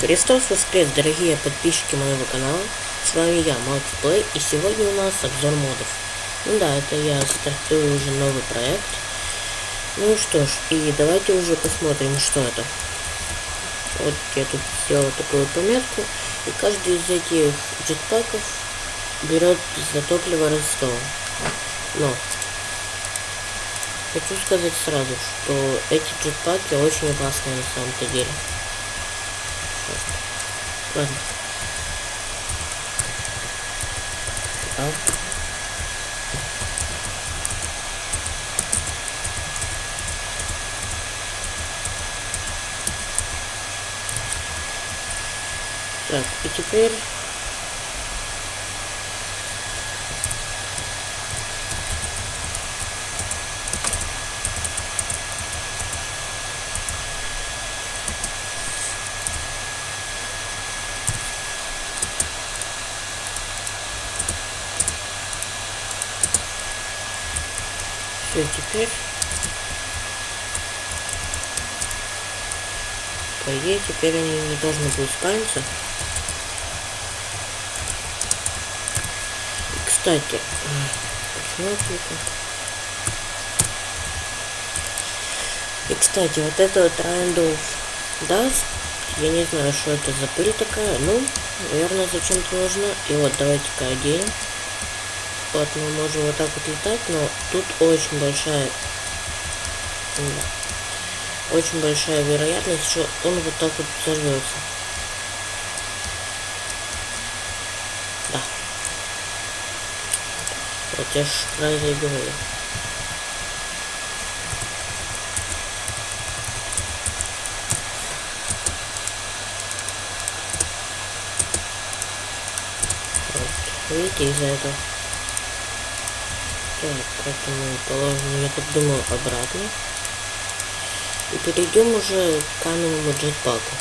Христос воскрес, дорогие подписчики моего канала. С вами я, Максплей, и сегодня у нас обзор модов. Ну да, это я стартую уже новый проект. Ну что ж, и давайте уже посмотрим, что это. Вот я тут сделал такую пометку, и каждый из этих джетпаков берет за топливо Redstone. Но хочу сказать сразу, что эти джетпаки очень опасные на самом-то деле. Ладно. Так, и теперь все, теперь по идее теперь они не должны будут спавниться. Кстати, почему я кликаю? И кстати, вот это вот Randolph Dust, я не знаю, что это за пыль такая, ну, наверное, зачем-то нужна. И вот давайте-ка оденем. Вот мы можем вот так вот летать, но тут очень большая, очень большая вероятность, что он вот так вот взорвется. Да. Вот я ж про это и говорю. Вот. Видите, из-за этого. Так, это мы положим, я так думаю, обратно. И перейдем уже к каменному джетпаку.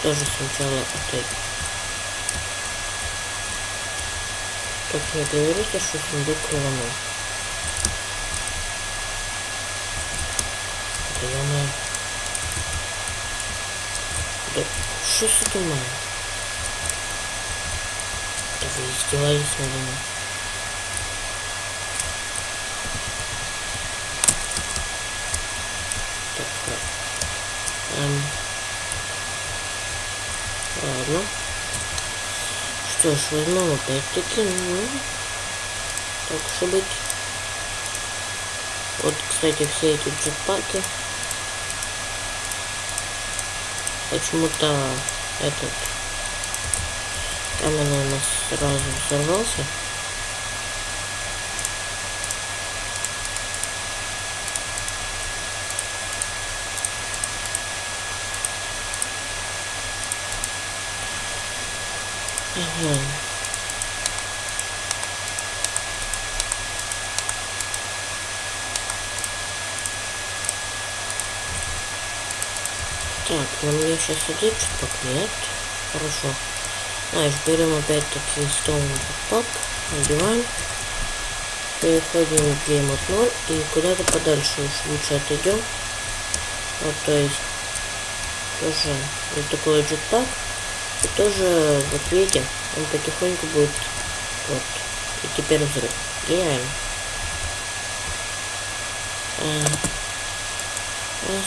Тоже сначала опять. Как не говорите, что сундук рванул. Да я-моё. Да что с этим мало? Да вы издевались надо мной. Так, ладно. Что ж, возьмем опять-таки, ну, так уж и быть. Вот, кстати, все эти джетпаки. Почему-то этот каменный у нас сразу взорвался. Ага. Так, на мне сейчас идет джетпак? Нет. Хорошо. Знаешь, берем опять-таки Stone Jetpack, надеваем, переходим в Game Mode 0 и куда-то подальше уж лучше отойдем. Вот, то есть тоже вот такой джетпак. И тоже, вот видите, он потихоньку будет, вот, и теперь взрыв. Гениально.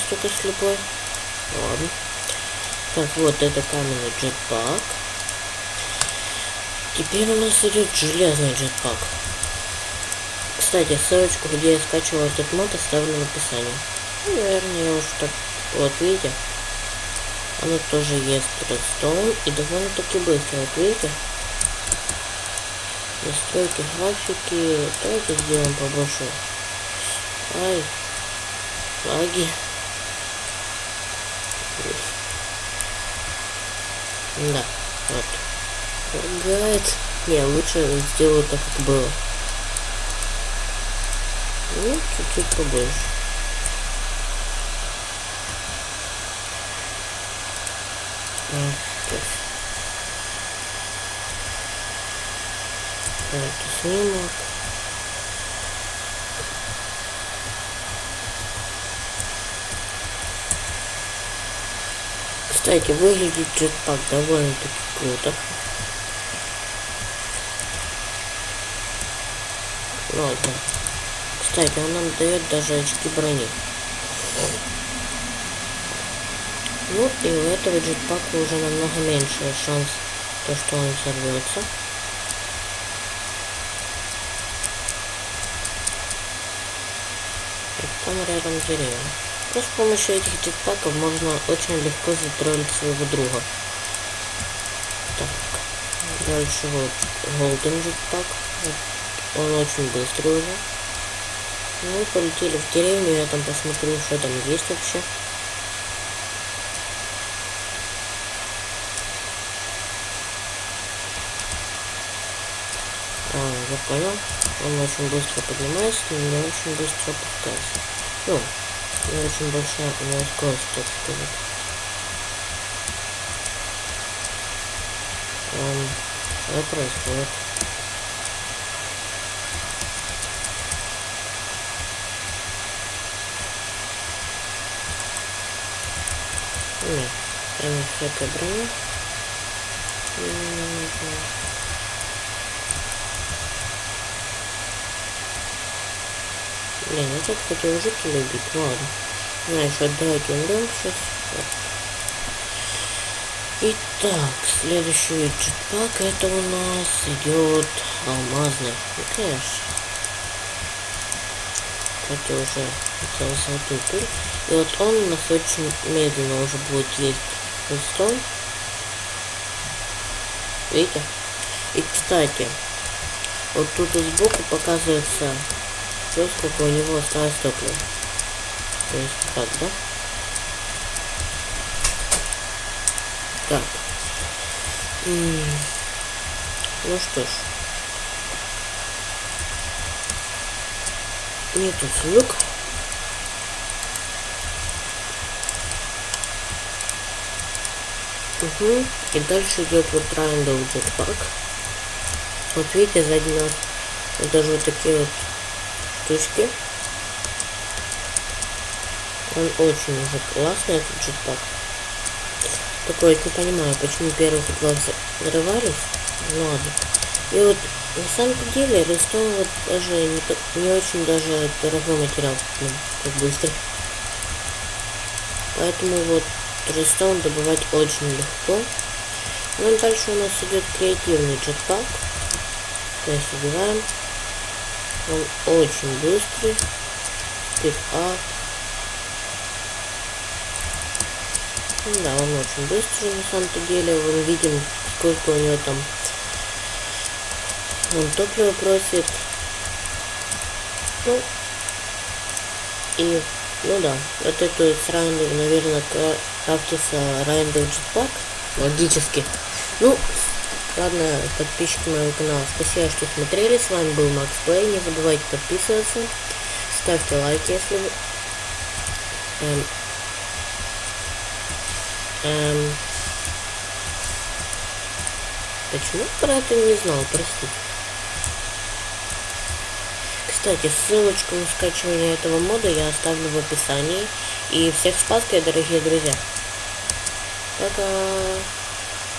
Столько слепой. Ладно. Так, вот это каменный джетпак. Теперь у нас идет железный джетпак. Кстати, ссылочку, где я скачивал этот мод, оставлю в описании. Ну, наверное, я уж так, вот видите. Оно тоже ест Redstone и довольно-таки быстро, вот видите? Настройки графики. Давайте сделаем побольше. Ай, лаги. Да, вот. Лагает. Не, лучше сделаю так, как было. Ну, чуть-чуть побольше. Это снимок. Кстати, выглядит джетпак довольно-таки круто. Ладно. Кстати, он нам дает даже очки брони. Ну и у этого джетпака уже намного меньше шанс, то что он взорвется. Там рядом деревья. Но с помощью этих джетпаков можно очень легко затроллить своего друга. Так, дальше вот Golden джетпак. Он очень быстрый уже. Ну и полетели в деревню, я там посмотрю, что там есть вообще. Я понял. Он очень быстро поднимается, но не очень быстро опускается. Ну, не очень большая у него скорость, так сказать. Что происходит? Нет, там всякая броня. Блин, я так хотел жителей убить, ладно. Знаешь, давайте умрем сейчас. Итак, следующий джетпак, это у нас идет алмазный. Кэш. Кстати, уже взял золотую пыль. И вот он у нас очень медленно уже будет есть redstone. Видите? И кстати, вот тут сбоку показывается, сколько у него осталось топлива. То есть так, да? Так. Ну что ж. Мне тут сундук. Угу. И дальше идет вот Triangle Jetpack. Вот видите, сзади нас вот даже вот такие вот штучки. Он очень уже классный, этот джетпак. Такое не понимаю, почему первых два взрывались. Ну ладно. И вот на самом деле redstone вот даже не очень даже дорогой материал, ну, как быстро. Поэтому вот redstone добывать очень легко. Ну и дальше у нас идет креативный джетпак. То есть убиваем. Он очень быстрый. Тип А. Да, он очень быстрый на самом-то деле. Мы видим, сколько у него там он топливо просит. Ну и, ну да, вот эту сраную, наверное, крафтится Райндл джетпак. Логически. Ну, ладно, подписчики моего канала, спасибо, что смотрели. С вами был Макс Плей. Не забывайте подписываться. Ставьте лайки, если вы... Почему про это не знал, простите. Кстати, ссылочку на скачивание этого мода я оставлю в описании. И всех с Пасхой, дорогие друзья. Пока.